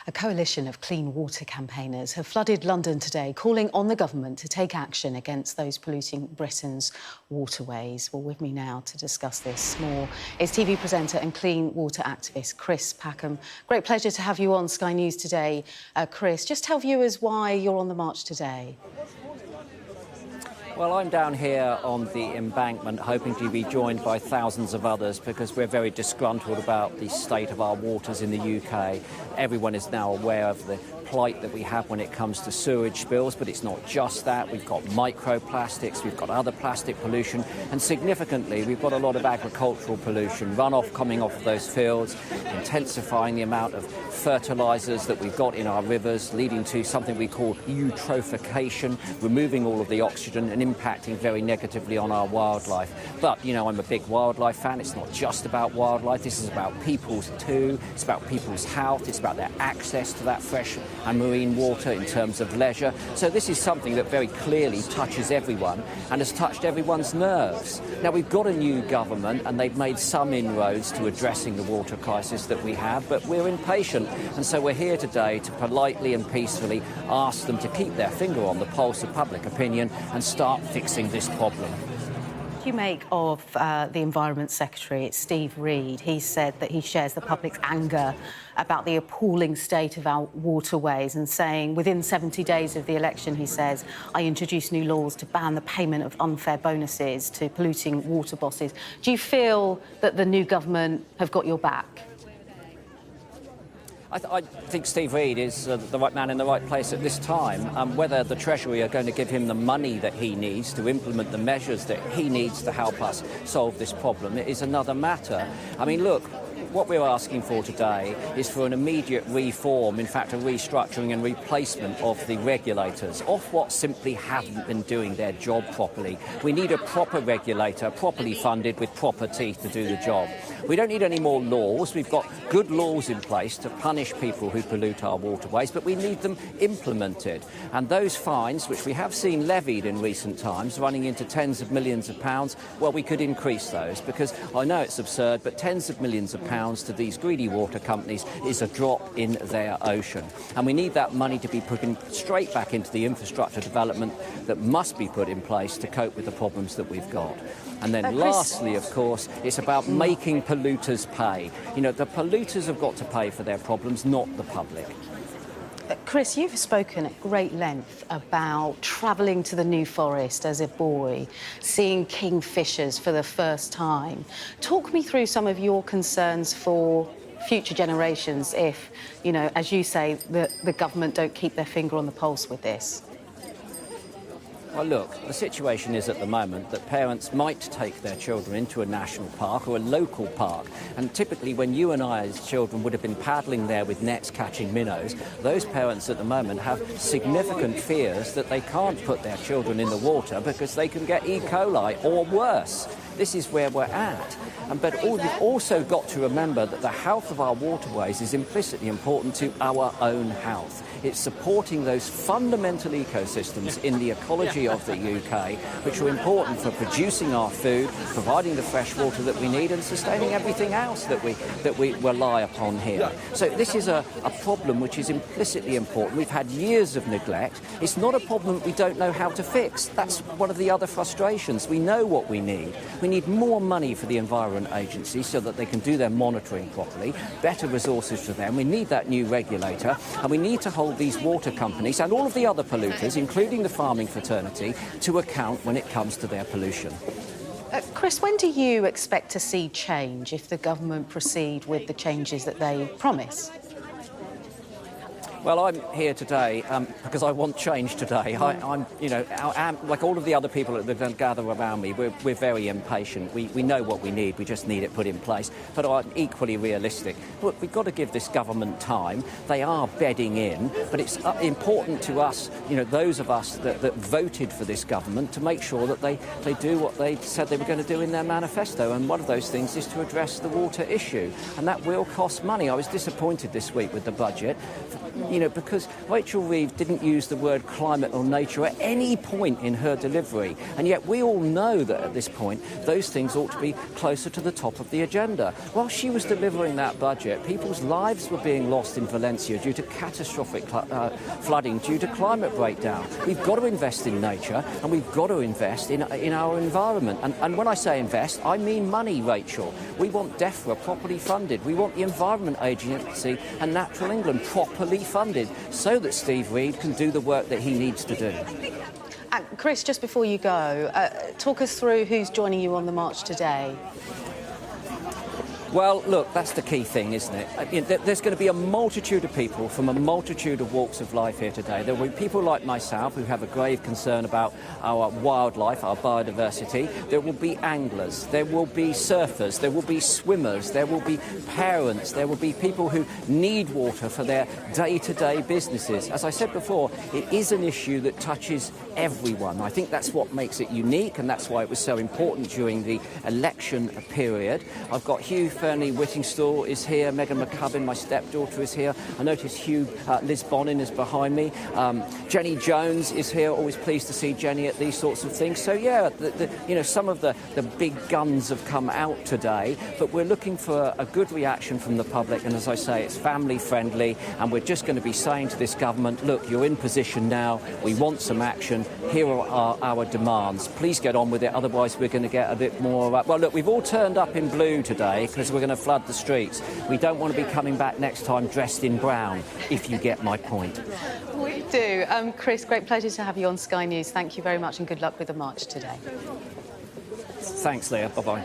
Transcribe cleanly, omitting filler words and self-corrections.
A coalition of clean water campaigners have flooded London today, calling on the government to take action against those polluting Britain's waterways. Well, with me now to discuss this more is TV presenter and clean water activist Chris Packham. Great pleasure to have you on Sky News today, Chris. Just tell viewers why you're on the march today. Well, I'm down here on the embankment hoping to be joined by thousands of others because we're very disgruntled about the state of our waters in the UK. Everyone is now aware of the plight that we have when it comes to sewage spills, but it's not just that. We've got microplastics, we've got other plastic pollution, and significantly, we've got a lot of agricultural pollution, runoff coming off of those fields, intensifying the amount of fertilisers that we've got in our rivers, leading to something we call eutrophication, removing all of the oxygen and impacting very negatively on our wildlife. But, you know, I'm a big wildlife fan. It's not just about wildlife. This is about people's too. It's about people's health. It's about their access to that fresh and marine water in terms of leisure. So this is something that very clearly touches everyone and has touched everyone's nerves. Now, we've got a new government and they've made some inroads to addressing the water crisis that we have, but we're impatient. And so we're here today to politely and peacefully ask them to keep their finger on the pulse of public opinion and start fixing this problem. What do you make of the Environment Secretary, Steve Reed? He said that he shares the public's anger about the appalling state of our waterways and saying within 70 days of the election, he says, I introduced new laws to ban the payment of unfair bonuses to polluting water bosses. Do you feel that the new government have got your back? I think Steve Reed is the right man in the right place at this time. Whether the Treasury are going to give him the money that he needs to implement the measures that he needs to help us solve this problem is another matter. I mean, look, what we're asking for today is for an immediate reform, in fact, a restructuring and replacement of the regulators, of what simply haven't been doing their job properly. We need a proper regulator, properly funded with proper teeth to do the job. We don't need any more laws. We've got good laws in place to punish people who pollute our waterways, but we need them implemented. And those fines, which we have seen levied in recent times, running into tens of millions of pounds, well, we could increase those because I know it's absurd, but tens of millions of pounds to these greedy water companies is a drop in their ocean. And we need that money to be put straight back into the infrastructure development that must be put in place to cope with the problems that we've got. And then lastly, of course, it's about making polluters pay. You know, the polluters have got to pay for their problems, not the public. Chris, you've spoken at great length about travelling to the New Forest as a boy, seeing kingfishers for the first time. Talk me through some of your concerns for future generations if, you know, as you say, the government don't keep their finger on the pulse with this. Well, look, the situation is at the moment that parents might take their children into a national park or a local park, and typically when you and I as children would have been paddling there with nets catching minnows, those parents at the moment have significant fears that they can't put their children in the water because they can get E. coli or worse. This is where we're at. But we've also got to remember that the health of our waterways is implicitly important to our own health. It's supporting those fundamental ecosystems in the ecology of the UK, which are important for producing our food, providing the fresh water that we need, and sustaining everything else that we rely upon here. So this is a problem which is implicitly important. We've had years of neglect. It's not a problem we don't know how to fix. That's one of the other frustrations. We know what we need. We need more money for the Environment Agency so that they can do their monitoring properly, better resources for them. We need that new regulator, and we need to hold these water companies and all of the other polluters, including the farming fraternity, to account when it comes to their pollution. Chris, when do you expect to see change if the government proceed with the changes that they promise? Well, I'm here today because I want change today. I'm, you know, like all of the other people that gather around me, we're very impatient. We know what we need. We just need it put in place. But I'm equally realistic. Look, we've got to give this government time. They are bedding in, but it's important to us, you know, those of us that voted for this government, to make sure that they do what they said they were going to do in their manifesto. And one of those things is to address the water issue. And that will cost money. I was disappointed this week with the budget. because Rachel Reeves didn't use the word climate or nature at any point in her delivery. And yet we all know that at this point, those things ought to be closer to the top of the agenda. While she was delivering that budget, people's lives were being lost in Valencia due to catastrophic flooding, due to climate breakdown. We've got to invest in nature, and we've got to invest in our environment. And when I say invest, I mean money, Rachel. We want DEFRA properly funded. We want the Environment Agency and Natural England properly funded so that Steve Reed can do the work that he needs to do. Chris, just before you go, talk us through who's joining you on the march today. Well, look, that's the key thing, isn't it? There's going to be a multitude of people from a multitude of walks of life here today. There will be people like myself who have a grave concern about our wildlife, our biodiversity. There will be anglers, there will be surfers, there will be swimmers, there will be parents, there will be people who need water for their day-to-day businesses. As I said before, it is an issue that touches everyone. I think that's what makes it unique, and that's why it was so important during the election period. I've got Hugh Fernie Whittingstall is here, Megan McCubbin, my stepdaughter, is here. I notice Liz Bonin is behind me. Jenny Jones is here, always pleased to see Jenny at these sorts of things. So, yeah, some of the big guns have come out today, but we're looking for a good reaction from the public. And as I say, it's family-friendly, and we're just going to be saying to this government, look, you're in position now, we want some action, here are our demands. Please get on with it, otherwise we're going to get a bit more... well, look, we've all turned up in blue today because we're going to flood the streets. We don't want to be coming back next time dressed in brown, if you get my point. We do. Chris, great pleasure to have you on Sky News. Thank you very much, and good luck with the march today. Thanks, Leah. Bye-bye.